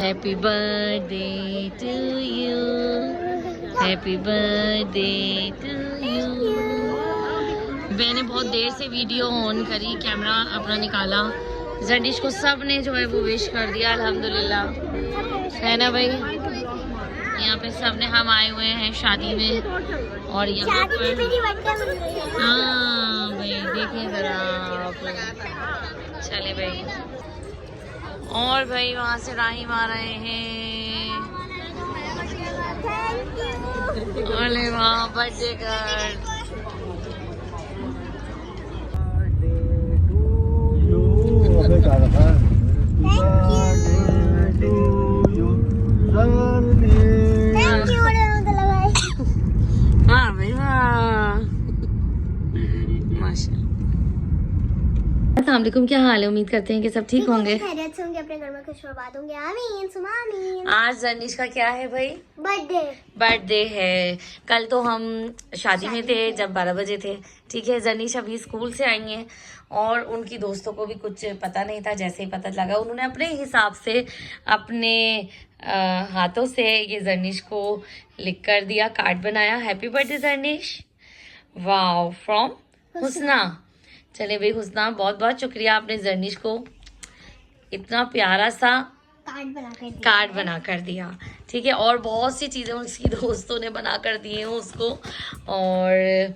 Happy birthday to you, happy birthday to you. मैंने बहुत देर से वीडियो ऑन करी, कैमरा अपना निकाला, जर्निश को सब ने जो है वो विश कर दिया अल्हम्दुलिल्लाह, है ना भाई। यहाँ पे सब ने, हम आए हुए हैं शादी में और यहाँ पर हाँ भाई देखिए ज़रा आप। चले भाई, और भाई वहाँ से राहिम आ रहे हैं, अरे वहाँ बर्थडे गर्ल। हाँ भाई वाह, माशाल्लाह। अस्सलाम वालेकुम, क्या हाल है? उम्मीद करते हैं कि सब ठीक होंगे, खैरियत से होंगे, अपने घर में खुशबाद होंगे। आमीन सुमा आमीन। आज जर्निश का क्या है भाई? बर्थडे है। कल तो हम शादी में थे जब 12 बजे थे, ठीक है। जर्निश अभी स्कूल से आई हैं और उनकी दोस्तों को भी कुछ पता नहीं था, जैसे ही पता लगा उन्होंने अपने हिसाब से अपने हाथों से ये जर्निश को लिख कर दिया, कार्ड बनाया, हैप्पी बर्थडे जर्निश, वाओ, फ्रॉम हुस्ना। चले भाई हुस्ना, बहुत बहुत शुक्रिया, आपने जर्निश को इतना प्यारा सा कार्ड बना कर दिया, ठीक है। और बहुत सी चीज़ें उसकी दोस्तों ने बना कर दी हैं उसको। और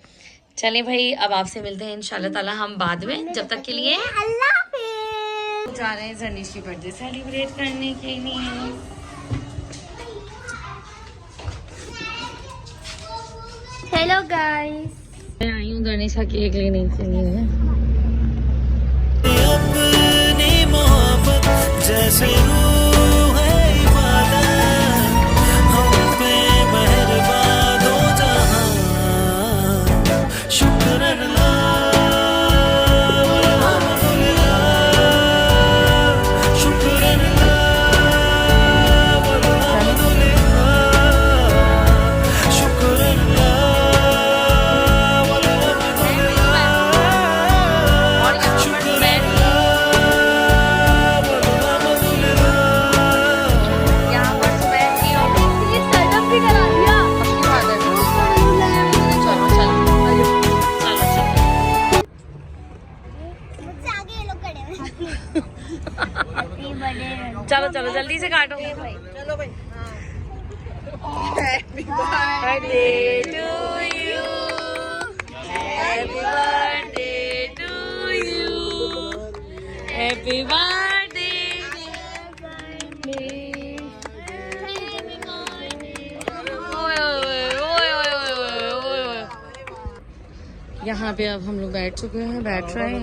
चले भाई, अब आपसे मिलते हैं इंशाल्लाह ताला हम बाद में, जब तक के लिए अल्लाह हाफिज़। जा रहे हैं जर्निश की बर्थडे सेलिब्रेट करने के लिए। हेलो गाइस, मैं आई हूँ जर्निश का केक लेने के लिए। अपनी मोहब्बत जैसे रूह है इबादत, हम पे मेहरबान हो जहां, शुक्र अल्लाह, शुक्र अल्लाह, शुक्र अल्लाह। चलो चलो जल्दी से काटो। चलो भाई, happy birthday to you, happy birthday to you, happy birthday. यहाँ पे अब हम लोग बैठ चुके हैं, बैठ रहे हैं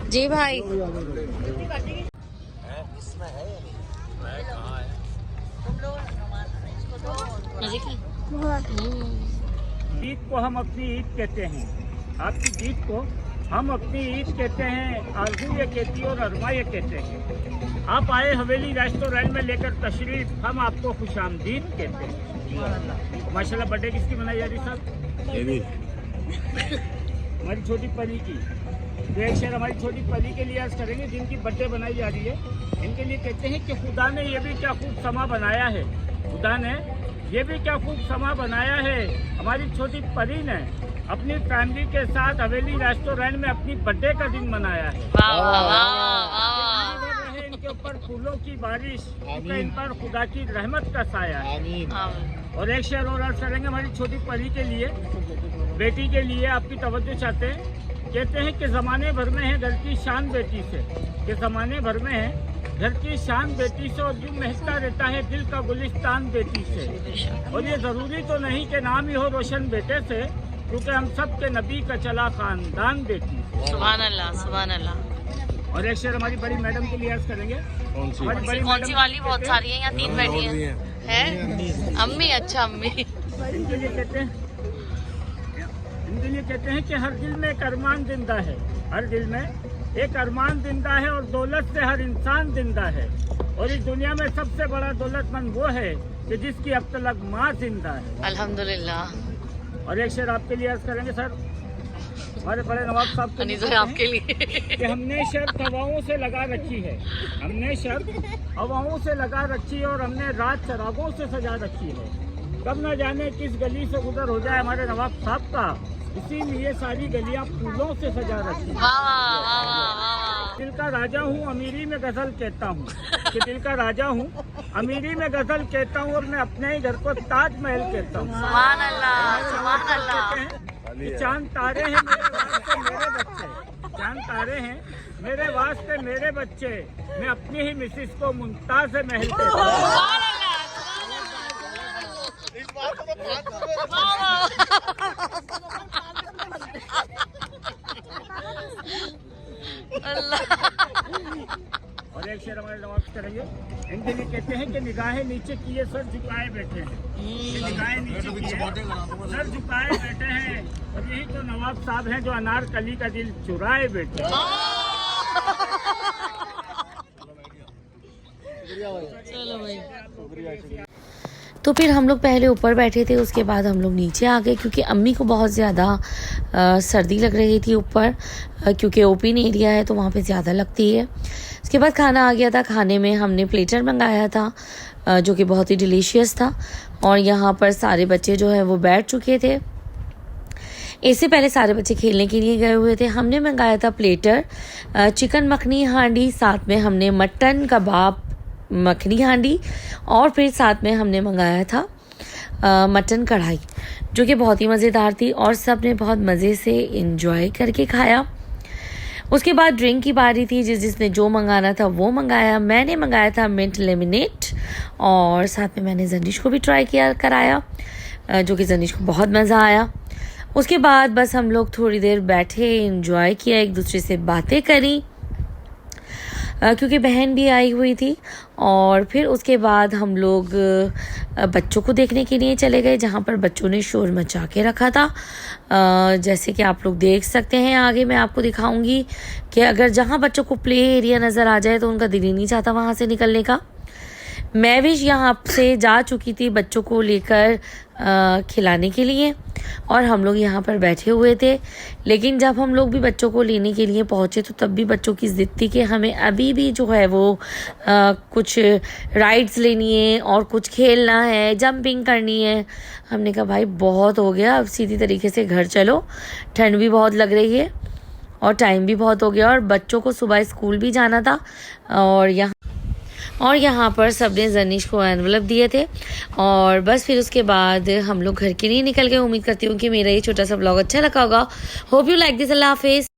जी भाई। ईद को हम अपनी ईद कहते हैं, आपकी जीत को हम अपनी ईद कहते हैं, आरज़ू ये कहती है और अरमा ये कहते हैं। आप आए हवेली रेस्टोरेंट में लेकर तशरीफ, हम आपको खुशामदीद कहते हैं। माशाल्लाह, बर्थडे किसकी मनाई जा रही साहब? हमारी छोटी परी की। तो एक शेर हमारी छोटी परी के लिए अर्ज करेंगे, जिनकी बर्थडे बनाई जा रही है। इनके लिए कहते हैं कि खुदा ने ये भी क्या खूब समा बनाया है, खुदा ने ये भी क्या खूब समा बनाया है। हमारी छोटी परी ने अपनी फैमिली के साथ हवेली रेस्टोरेंट में अपनी बर्थडे का दिन मनाया है। इनके ऊपर फूलों की बारिश, इन पर खुदा की रहमत का साया है। और एक शेर और अर्ज करेंगे हमारी छोटी परी के लिए, बेटी के लिए आपकी तवज्जो चाहते हैं। कहते हैं कि ज़माने भर में है घर की शान बेटी से, कि ज़माने भर में है घर की शान बेटी से, और यूँ महकता रहता है दिल का गुलिस्तान बेटी से। और ये ज़रूरी तो नहीं कि नाम ही हो रोशन बेटे से, क्योंकि हम सब के नबी का चला खानदान बेटी से। सुभान अल्लाह, सुभान अल्लाह। और एक शेर हमारी बड़ी मैडम के लिए अर्ज करेंगे। कौन सी वाली? बहुत सारी है, यहाँ 3 बैठी है। अम्मी, अच्छा अम्मी। इनके लिए कहते हैं, इनके लिए कहते हैं कि हर दिल में एक अरमान जिंदा है, हर दिल में एक अरमान जिंदा है, और दौलत से हर इंसान जिंदा है। और इस दुनिया में सबसे बड़ा दौलतमंद वो है कि जिसकी अब तक माँ जिंदा है। अल्हम्दुलिल्लाह। और एक शेर आपके लिए अर्ज करेंगे सर। हमारे बड़े नवाब साहब को अनीस कहते भाई हैं आपके लिए कि हमने शर्त हवाओं से लगा रखी है, हमने शर्त हवाओं से लगा रखी है और हमने रात चरागों से सजा रखी है। कब न जाने किस गली से गुजर हो जाए हमारे नवाब साहब का, इसीलिए सारी गलियां फूलों से सजा रखी है। वाह वाह वाह वाह वाह। दिल का राजा हूँ अमीरी में गजल कहता हूँ, कि दिल का राजा हूँ अमीरी में गजल कहता हूँ और मैं अपने ही घर को ताजमहल कहता हूँ। सुभान अल्लाह सुभान अल्लाह। कि चांद तारे हैं मेरे वास्ते मेरे बच्चे, चांद तारे हैं मेरे वास्ते मेरे बच्चे, मैं अपनी ही मिसिस को मुमताज महल कहता हूँ। सुभान अल्लाह अल्लाह। और एक शेर हमारे नवाब की तरह हिंदी में कहते हैं कि निगाहें नीचे किए सर झुकाए बैठे हैं, कि निगाहें नीचे किए सर झुकाए बैठे हैं, और यही तो नवाब साहब हैं जो अनारकली का दिल चुराए बैठे हैं। चलो भाई। तो फिर हम लोग पहले ऊपर बैठे थे, उसके बाद हम लोग नीचे आ गए क्योंकि अम्मी को बहुत ज़्यादा सर्दी लग रही थी ऊपर, क्योंकि ओपन एरिया है तो वहाँ पे ज़्यादा लगती है। उसके बाद खाना आ गया था। खाने में हमने प्लेटर मंगाया था जो कि बहुत ही डिलीशियस था, और यहाँ पर सारे बच्चे जो है वो बैठ चुके थे। इससे पहले सारे बच्चे खेलने के लिए गए हुए थे। हमने मंगाया था प्लेटर चिकन मखनी हांडी, साथ में हमने मटन कबाब मखनी हांडी, और फिर साथ में हमने मंगाया था मटन कढ़ाई, जो कि बहुत ही मज़ेदार थी और सब ने बहुत मज़े से एंजॉय करके खाया। उसके बाद ड्रिंक की बारी थी, जिसने जो मंगाना था वो मंगाया। मैंने मंगाया था मिंट लेमनेड, और साथ में मैंने जनीश को भी ट्राई कराया, जो कि जनीश को बहुत मज़ा आया। उसके बाद बस हम लोग थोड़ी देर बैठे, एंजॉय किया, एक दूसरे से बातें करी, क्योंकि बहन भी आई हुई थी। और फिर उसके बाद हम लोग बच्चों को देखने के लिए चले गए, जहाँ पर बच्चों ने शोर मचा के रखा था। जैसे कि आप लोग देख सकते हैं, आगे मैं आपको दिखाऊंगी कि अगर जहाँ बच्चों को प्ले एरिया नज़र आ जाए तो उनका दिल ही नहीं चाहता वहाँ से निकलने का। मैं भी यहाँ से जा चुकी थी बच्चों को लेकर खिलाने के लिए, और हम लोग यहाँ पर बैठे हुए थे। लेकिन जब हम लोग भी बच्चों को लेने के लिए पहुँचे तो तब भी बच्चों की ज़िद थी कि हमें अभी भी जो है वो कुछ राइड्स लेनी है और कुछ खेलना है, जंपिंग करनी है। हमने कहा भाई बहुत हो गया, अब सीधी तरीके से घर चलो, ठंड भी बहुत लग रही है और टाइम भी बहुत हो गया, और बच्चों को सुबह स्कूल भी जाना था। और यहाँ पर सबने जनीश को एनवलप दिए थे, और बस फिर उसके बाद हम लोग घर के लिए निकल गए। उम्मीद करती हूँ कि मेरा ये छोटा सा ब्लॉग अच्छा लगा होगा। Hope you like this. अल्लाह हाफिज़।